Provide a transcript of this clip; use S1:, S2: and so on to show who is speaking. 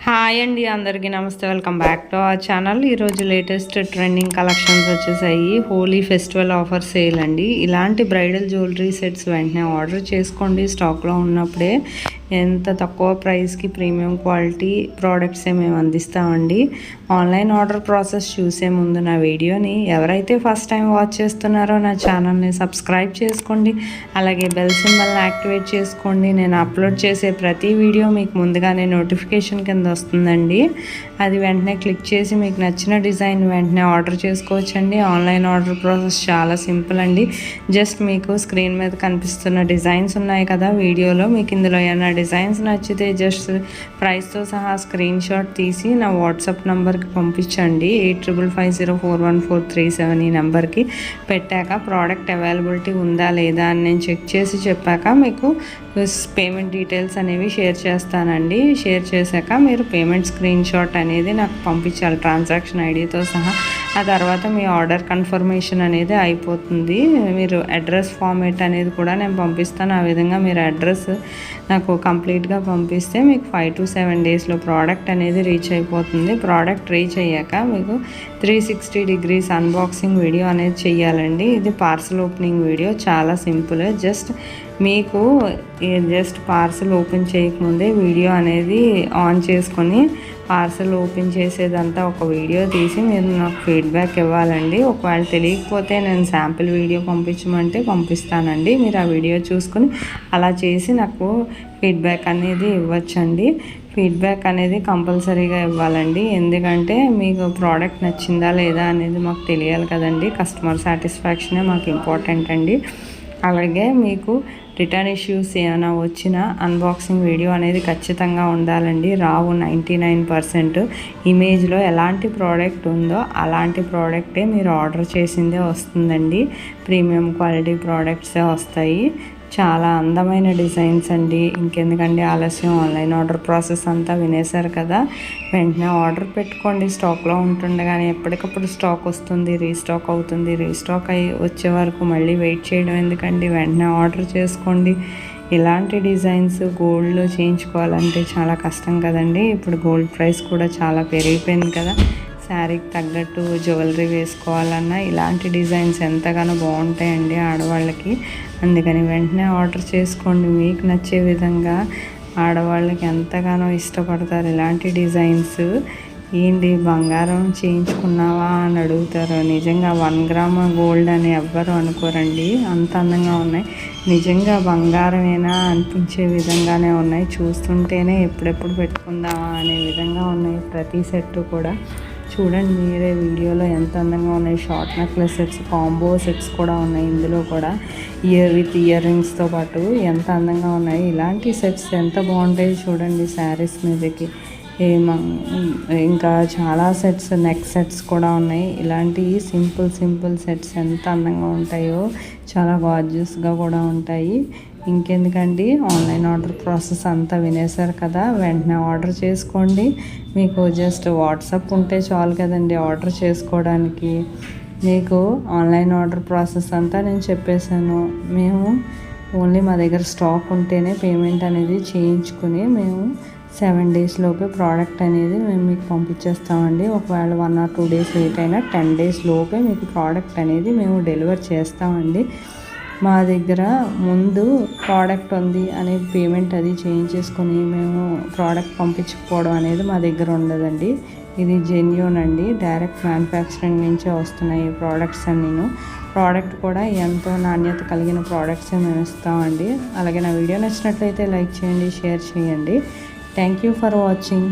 S1: Hi అండి, అందరికీ నమస్తే. Welcome back to our channel. ఈరోజు లేటెస్ట్ ట్రెండింగ్ కలెక్షన్స్ వచ్చేసాయి. హోలీ ఫెస్టివల్ ఆఫర్ సేల్ అండి. ఇలాంటి బ్రైడల్ జ్యువెలరీ సెట్స్ వెంటనే ఆర్డర్ చేసుకోండి. స్టాక్లో ఉన్నప్పుడే ఎంత తక్కువ ప్రైస్కి ప్రీమియం క్వాలిటీ ప్రోడక్ట్సే మేము అందిస్తామండి. ఆన్లైన్ ఆర్డర్ ప్రాసెస్ చూసే ముందు నా వీడియోని ఎవరైతే ఫస్ట్ టైం వాచ్ చేస్తున్నారో నా ఛానల్ని సబ్స్క్రైబ్ చేసుకోండి. అలాగే బెల్ సింబల్ని యాక్టివేట్ చేసుకోండి. నేను అప్లోడ్ చేసే ప్రతి వీడియో మీకు ముందుగానే నోటిఫికేషన్ కింద వస్తుందండి. అది వెంటనే క్లిక్ చేసి మీకు నచ్చిన డిజైన్ వెంటనే ఆర్డర్ చేసుకోవచ్చండి. ఆన్లైన్ ఆర్డర్ ప్రాసెస్ చాలా సింపుల్ అండి. జస్ట్ మీకు స్క్రీన్ మీద కనిపిస్తున్న డిజైన్స్ ఉన్నాయి కదా వీడియోలో, మీకు ఇందులో ఏమైనా డిజైన్స్ నచ్చితే జస్ట్ ప్రైస్తో సహా స్క్రీన్ షాట్ తీసి నా వాట్సాప్ నెంబర్కి పంపించండి. 8550414337 ఈ నెంబర్కి పెట్టాక ప్రోడక్ట్ అవైలబిలిటీ ఉందా లేదా అని నేను చెక్ చేసి చెప్పాక మీకు పేమెంట్ డీటెయిల్స్ అనేవి షేర్ చేస్తానండి. షేర్ చేశాక మీరు పేమెంట్ స్క్రీన్ షాట్ అనేది నాకు పంపించాలి ట్రాన్సాక్షన్ ఐడితో సహా. ఆ తర్వాత మీ ఆర్డర్ కన్ఫర్మేషన్ అనేది అయిపోతుంది. మీరు అడ్రస్ ఫార్మేట్ అనేది కూడా నేను పంపిస్తాను. ఆ విధంగా మీరు అడ్రస్ నాకు కంప్లీట్గా పంపిస్తే మీకు 5 to 7 డేస్లో ప్రోడక్ట్ అనేది రీచ్ అయిపోతుంది. ప్రోడక్ట్ రీచ్ అయ్యాక మీకు 360 degrees అన్బాక్సింగ్ వీడియో అనేది చేయాలండి. ఇది పార్సల్ ఓపెనింగ్ వీడియో, చాలా సింపుల్. మీకు జస్ట్ పార్సల్ ఓపెన్ చేయకముందే వీడియో అనేది ఆన్ చేసుకొని పార్సల్ ఓపెన్ చేసేదంతా ఒక వీడియో తీసి మీరు నాకు ఫీడ్బ్యాక్ ఇవ్వాలండి. ఒకవేళ తెలియకపోతే నేను శాంపిల్ వీడియో పంపించమంటే పంపిస్తానండి. మీరు ఆ వీడియో చూసుకొని అలా చేసి నాకు ఫీడ్బ్యాక్ అనేది ఇవ్వచ్చండి. ఫీడ్బ్యాక్ అనేది కంపల్సరీగా ఇవ్వాలండి. ఎందుకంటే మీకు ప్రోడక్ట్ నచ్చిందా లేదా అనేది మాకు తెలియాలి కదండి. కస్టమర్ సాటిస్ఫాక్షనే మాకు ఇంపార్టెంట్ అండి. అలాగే మీకు రిటర్న్ ఇష్యూస్ ఏమైనా వచ్చినా అన్బాక్సింగ్ వీడియో అనేది ఖచ్చితంగా ఉండాలండి. రావు 99%. ఇమేజ్లో ఎలాంటి ప్రోడక్ట్ ఉందో అలాంటి ప్రోడక్టే మీరు ఆర్డర్ చేసిందే వస్తుందండి. ప్రీమియం క్వాలిటీ ప్రోడక్ట్సే వస్తాయి. చాలా అందమైన డిజైన్స్ అండి. ఇంకెందుకండి ఆలస్యం, ఆన్లైన్ ఆర్డర్ ప్రాసెస్ అంతా వినేశారు కదా. వెంటనే ఆర్డర్ పెట్టుకోండి. స్టాక్లో ఉంటుండగానే ఎప్పటికప్పుడు స్టాక్ వస్తుంది, రీస్టాక్ అవుతుంది. రీస్టాక్ అయ్యి వచ్చే వరకు మళ్ళీ వెయిట్ చేయడం ఎందుకండి, వెంటనే ఆర్డర్ చేసుకోండి. ఇలాంటి డిజైన్స్ గోల్డ్లో చేయించుకోవాలంటే చాలా కష్టం కదండి. ఇప్పుడు గోల్డ్ ప్రైస్ కూడా చాలా పెరిగిపోయింది కదా. శారీకి తగ్గట్టు జ్యువెలరీ వేసుకోవాలన్నా ఇలాంటి డిజైన్స్ ఎంతగానో బాగుంటాయండి ఆడవాళ్ళకి. అందుకని వెంటనే ఆర్డర్ చేసుకోండి. మీకు నచ్చే విధంగా ఆడవాళ్ళకి ఎంతగానో ఇష్టపడతారు ఇలాంటి డిజైన్స్. ఏంటి బంగారం చేయించుకున్నావా అని అడుగుతారు. నిజంగా 1 గ్రామ్ గోల్డ్ అని ఎవ్వరు అనుకోరండి. అంత అందంగా ఉన్నాయి. నిజంగా బంగారమేనా అనిపించే విధంగానే ఉన్నాయి. చూస్తుంటేనే ఎప్పుడెప్పుడు పెట్టుకుందామా అనే విధంగా ఉన్నాయి ప్రతి సెట్ కూడా. చూడండి మీరే వీడియోలో ఎంత అందంగా ఉన్నాయి. Short necklace sets, combo sets కూడా ఉన్నాయి. ఇందులో కూడా ఇయర్ రింగ్స్తో పాటు ఎంత అందంగా ఉన్నాయి. ఇలాంటి సెట్స్ ఎంత బాగుంటాయి చూడండి శారీస్ మీదకి. ఇంకా చాలా సెట్స్, నెక్ సెట్స్ కూడా ఉన్నాయి. ఇలాంటి సింపుల్ సెట్స్ ఎంత అందంగా ఉంటాయో, చాలా గార్జియస్గా కూడా ఉంటాయి. ఇంకెందుకండి, ఆన్లైన్ ఆర్డర్ ప్రాసెస్ అంతా వినేశారు కదా. వెంటనే ఆర్డర్ చేసుకోండి. మీకు జస్ట్ వాట్సాప్ ఉంటే చాలు కదండి ఆర్డర్ చేసుకోవడానికి. మీకు ఆన్లైన్ ఆర్డర్ ప్రాసెస్ అంతా నేను చెప్పేశాను. మేము ఓన్లీ మా దగ్గర స్టాక్ ఉంటేనే పేమెంట్ అనేది చేయించుకుని మేము 7 days లోపే ప్రోడక్ట్ అనేది మేము మీకు పంపించేస్తామండి. ఒకవేళ 1 or 2 days లేట్ అయినా 10 days లోపే మీకు ప్రోడక్ట్ అనేది మేము డెలివర్ చేస్తామండి. మా దగ్గర ముందు ప్రోడక్ట్ ఉంది అనే పేమెంట్ అది చేయించేసుకొని మేము ప్రోడక్ట్ పంపించకపోవడం అనేది మా దగ్గర ఉండదండి. ఇది జెన్యూన్ అండి. డైరెక్ట్ మ్యానుఫ్యాక్చరింగ్ నుంచే వస్తున్నాయి ఈ ప్రోడక్ట్స్ అన్నీను. ప్రోడక్ట్ కూడా ఎంతో నాణ్యత కలిగిన ప్రోడక్ట్సే మేము ఇస్తామండి. అలాగే నా వీడియో నచ్చినట్లయితే లైక్ చేయండి, షేర్ చేయండి. Thank you for watching.